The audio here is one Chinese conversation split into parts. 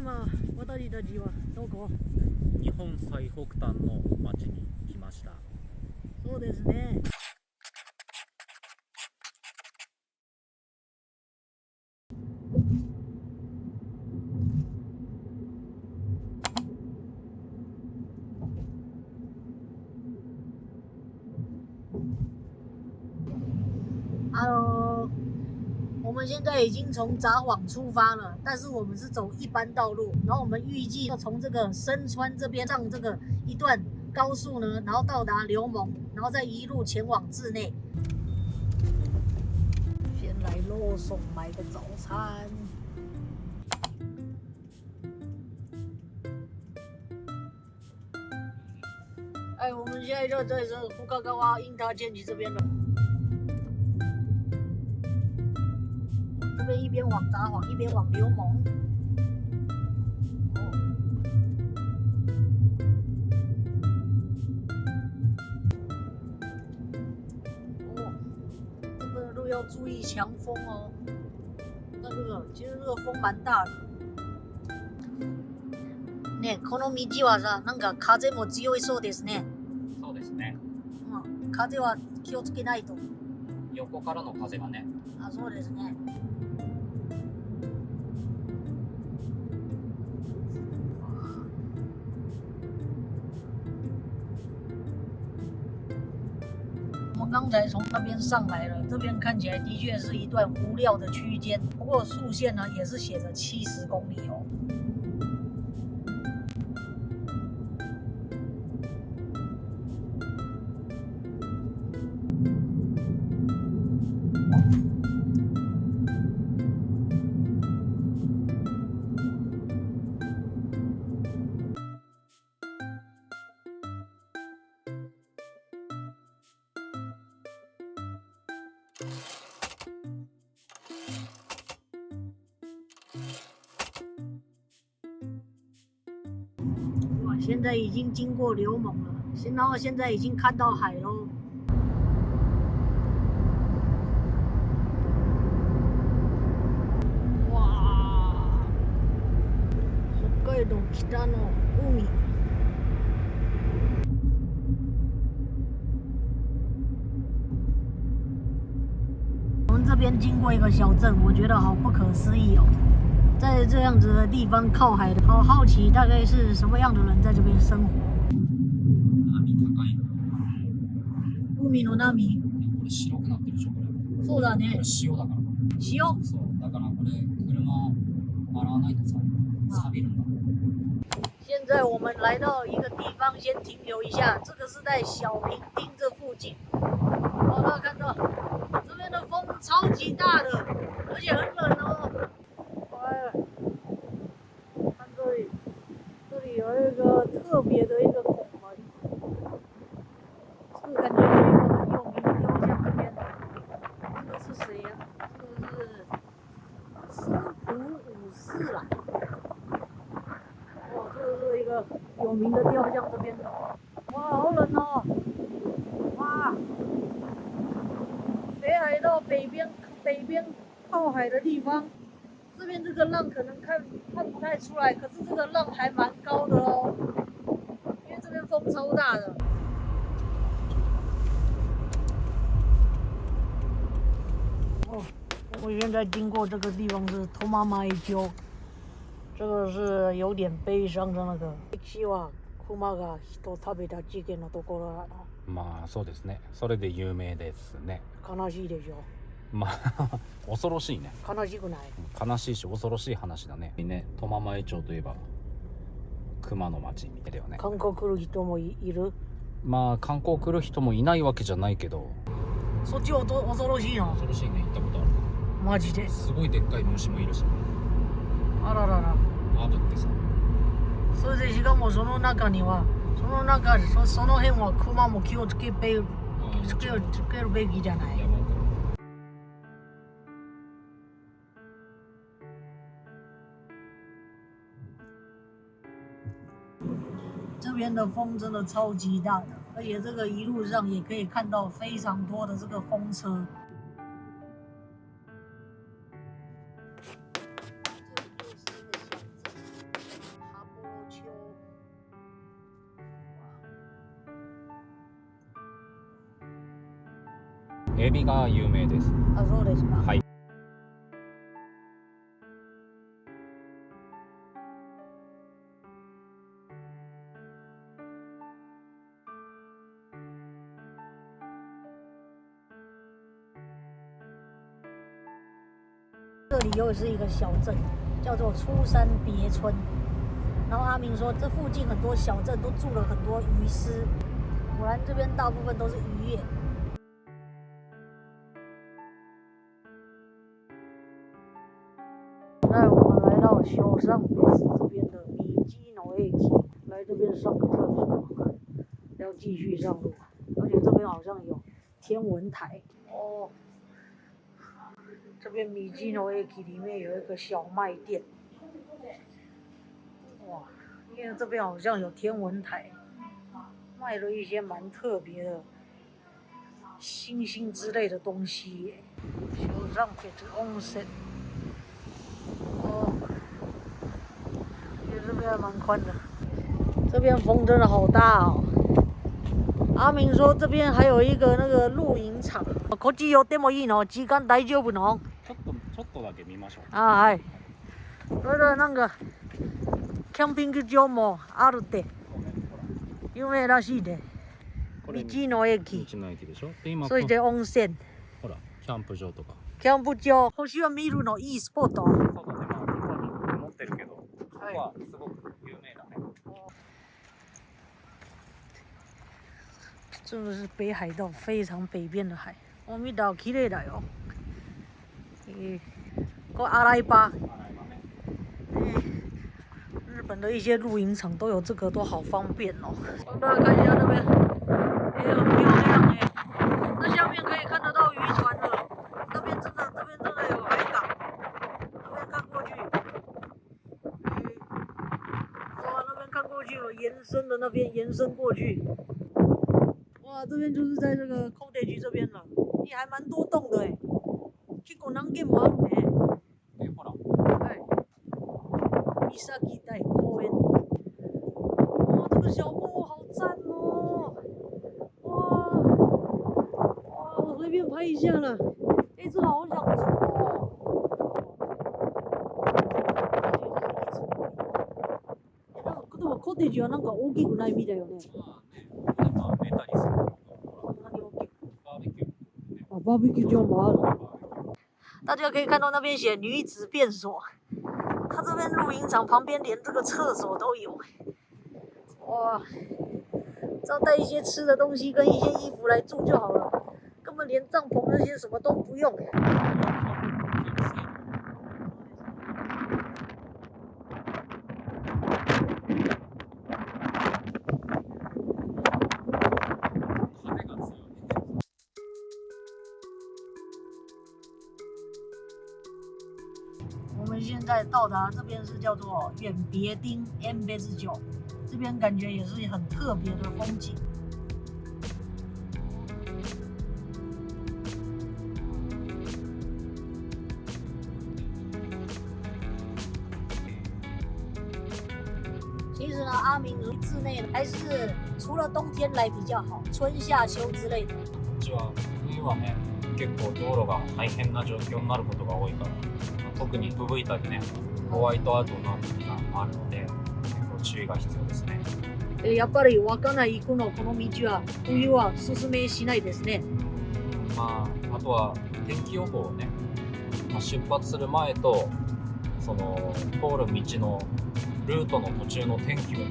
今私たちはどこ？日本最北端の町に来ました。そうですね。我们现在已经从札幌出发了，但是我们是走一般道路，然后我们预计要从这个深川这边上这个一段高速呢，然后到达流盟，然后再一路前往志内。先来肉松买个早餐。哎，我们现在就在这福冈川樱塔剑崎这边了。这边一边往札幌，一边往流盟。这个路要注意强风哦。那其实这个风蛮大的。ね、この道はさ、なんか風も強いそうですね。そうですね。風は気をつけないと。横からの風がね。あ、そうですね。我们刚才从那边上来了，这边看起来的确是一段无料的区间，不过速限呢也是写着70公里哦。哇，现在已经经过流盟了，然后现在已经看到海喽。哇，北海道北の海。我们这边经过一个小镇，我觉得好不可思议哦。在这样子的地方靠海的，好好奇大概是什么样的人在这边生活。海の波。これ白くなってるでしょこれ。そうだね。これ塩だから。塩。そうだからこれ車洗わないとさ錆びるんだ。现在我们来到一个地方，先停留一下。这个是在小平町这附近。大家看到这边的风超级大的，而且很冷哦。看这里，这里有一个特别的一个拱门，是感觉有一个很有名的雕像。这边，这个是谁呀？这个是师徒武士啦。哇，这个是一个有名的雕像。这边，哇，好冷哦！哇，北海道北边靠海的地方。这边这个浪可能看不太出来，可是这个浪还蛮高的哦，因为这边风超大的。哦，我现在经过这个地方是トママイ町，这个是有点悲伤的那个。歴史は熊が人食べた事件のところだな。まあそうですね。それで有名ですね。悲しいでしょ。まあ恐ろしいね。悲しくない？悲しいし恐ろしい話だね。トママイ町といえば熊の町みたいだよね。観光来る人もいる？まあ観光来る人もいないわけじゃないけど。そっち恐ろしいの？恐ろしいね。行ったことある。マジで？すごいでっかい虫もいるしね。あららら。アブってさ。それでしかもその中にはその辺は熊も気をつけるべきじゃない。这边的风真的超级大的，而且这个一路上也可以看到非常多的这个风车。这里就是一个小镇。エビが有名です。あ、そうですか。はい。这里又是一个小镇，叫做出山别村。然后阿明说，这附近很多小镇都住了很多渔师，果然这边大部分都是渔业。那我们来到小上别市这边的米基诺駅，来这边上个厕所，要继续上路。而且这边好像有天文台哦。这边米基诺駅里面有一个小卖店，哇，因为这边好像有天文台，卖了一些蛮特别的星星之类的东西耶。小上别的温泉，哦，因为这边还蛮宽的，这边风真的好大哦。阿明说这边还有一个那个露营场，こっち寄ってもいいの？時間大丈夫の？ちょっとだけ見ましょう。あ、はい。それでなんかキャンピング場もあるって有名らしいで。道の駅。道の駅でしょ。で今そして温泉。ほらキャンプ場とか。キャンプ場。星を見るのいいスポット。そうだね。まあここに持ってるけど、ここはすごく有名だね。真的是北海道非常北边的海。我見到綺麗だよ。これ阿莱巴。日本的一些露营场都有这个，都好方便哦。帮大家看一下那边，也很漂亮哎。那下面可以看得到渔船了，这边真的有海港。那边看过去，哇，那边看过去有延伸的，那边延伸过去。哇，这边就是在这个 cottage 这边了，也还蛮多栋的哎。結構何軒もあるね。ほら。はい。岬台公園。哇，这个小木屋好赞哦！哇，我随便拍一下了。哎，这好想住哦。でもコテージはなんか大きくないみたいよね。まあ寝たりする。バーベキュー。あ、バーベキュー場もある。大家可以看到那边写女子便所，它这边露营场旁边连这个厕所都有。哇，只要带一些吃的东西跟一些衣服来住就好了，根本连帐篷那些什么都不用。我们现在到达这边是叫做远别町 M89，这边感觉也是很特别的风景。其实呢，阿明自内还是除了冬天来比较好，春夏秋之类的。こっちは冬はね、結構道路が大変な状況になることが多いから、特に吹雪いたりね、ホワイトアウトになる時があるので、結構注意が必要ですね。やっぱり稚内行くのこの道は冬は進めしないですね。まああとは天気予報をね、出発する前とその通る道のルートの途中の天気をね、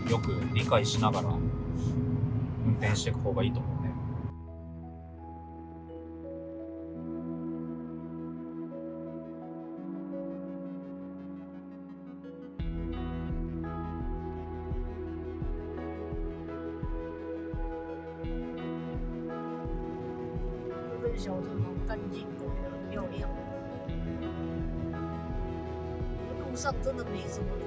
よく理解しながら運転していく方がいいと思うね。这边小镇好干净的，很漂亮。路上真的没什么人。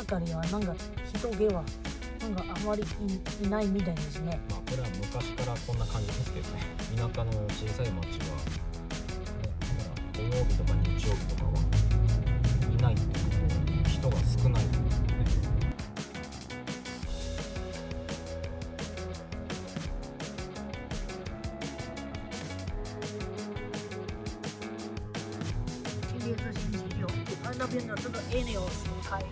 中にはなんか人気はなんかあまり いないみたいですね。まあこれは昔からこんな感じですけどね。田舎の小さい町は、ね、土曜日とか日曜日とかはいないっていう、人が少ないっていうね。今天是星期六，那边的这个 Aneos 开，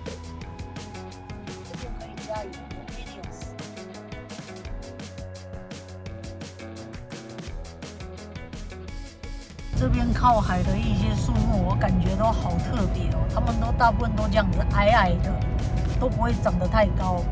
这边可以加油 Aneos。这边靠海的一些树木，我感觉都好特别哦，它们都大部分都这样子矮矮的，都不会长得太高。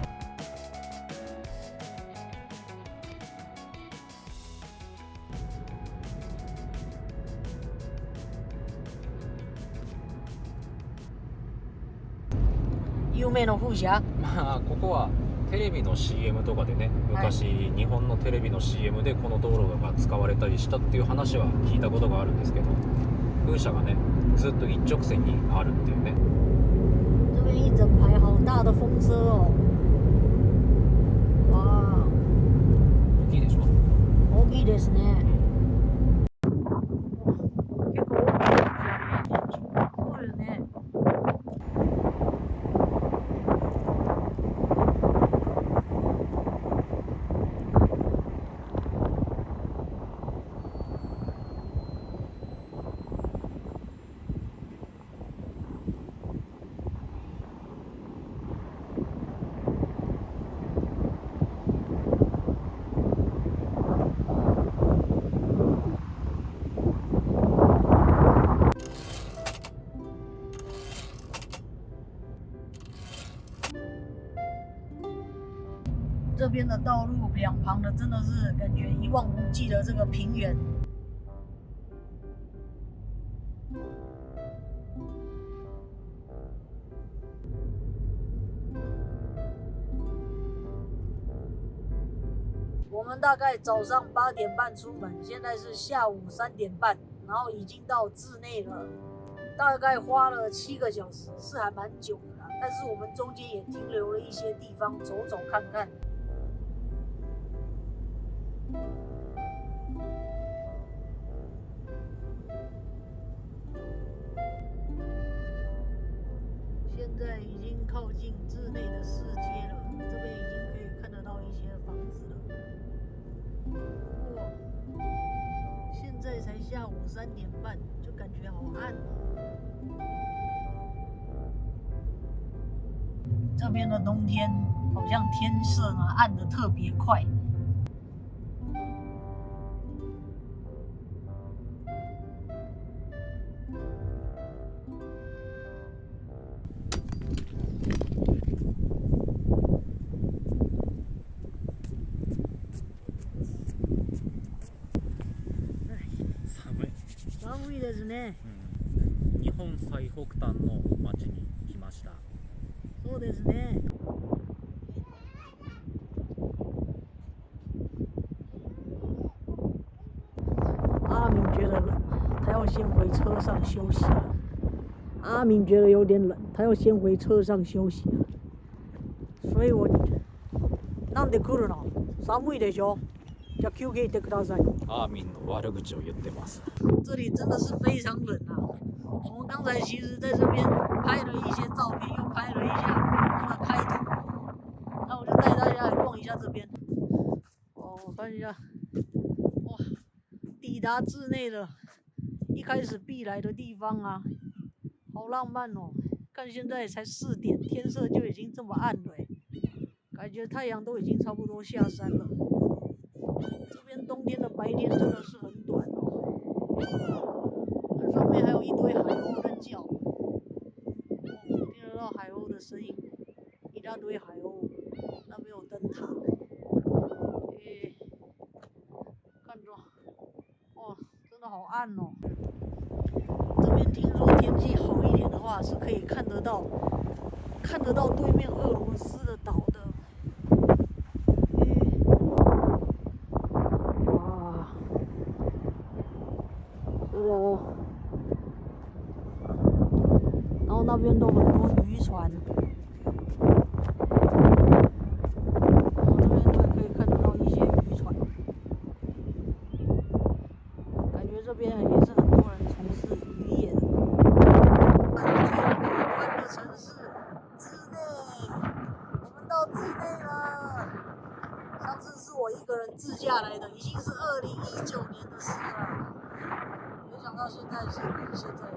有名の風車。まあここはテレビの CM とかでね、昔、日本のテレビの CM でこの道路が使われたりしたっていう話は聞いたことがあるんですけど、風車がねずっと一直線にあるっていうね。这边一整排好大的风车哦，哇，大きいでしょ。大きいですね。結構大きいですよね。そうですね。这边的道路两旁的真的是感觉一望无际的这个平原。我们大概早上8点半出门，现在是下午3点半，然后已经到智内了，大概花了7个小时，是还蛮久的啦。但是我们中间也停留了一些地方走走看看。现在已经靠近智内的市街了，这边已经可以看得到一些房子了。哇，现在才下午3点半，就感觉好暗哦。这边的冬天好像天色呢暗得特别快。寒いですね。日本最北端の町に来ました。そうですね。阿明觉得冷，他要先回车上休息了。阿明觉得有点冷，他要先回车上休息了。所以我なんで来るの？寒いでしょ？じゃあ休憩してください。アーミンの悪口を言ってます。这里真的是非常冷啊！我们刚才其实在这边拍了一些照片，又拍了一下那个开图，那我就带大家来逛一下这边。哦，我看一下，哇，抵达智内了，一开始必来的地方啊，好浪漫哦！看现在才4点，天色就已经这么暗了，感觉太阳都已经差不多下山了。这边冬天的白天真的是很短哦，上面还有一堆海鸥在叫，听得到海鸥的声音，一大堆海鸥，那边有灯塔，看着，哇，真的好暗哦。这边听说天气好一点的话，是可以看得到对面俄罗斯的岛的。哇，是哦。然后那边都很多渔船，那边都可以看得到一些渔船，感觉这边也是很多人从事渔业。上次是我一个人自驾来的，已经是2019年的事了。没想到现在是现在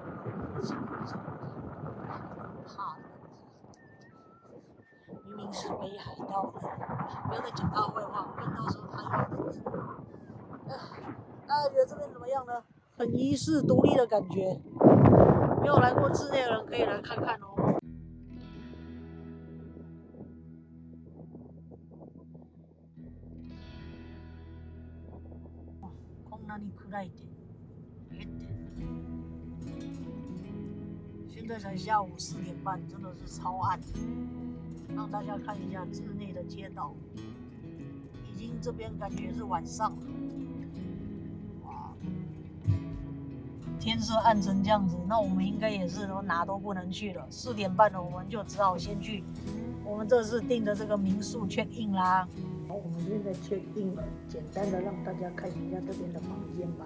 有情况下，怕了。明明是北海道的，不要再讲他坏话，不然到时候他又要得罪我。大家觉得这边怎么样呢？很遗世独立的感觉。没有来过志内的人可以来看看哦。こんなに暗い点。现在才下午4点半，真的是超暗。让大家看一下志内的街道，已经这边感觉是晚上了。哇，天色暗成这样子，那我们应该也是哪都不能去了。4点半了，我们就只好先去我们这次订的这个民宿 check in 啦。好，我们现在 check in 了，简单的让大家看一下这边的房间吧。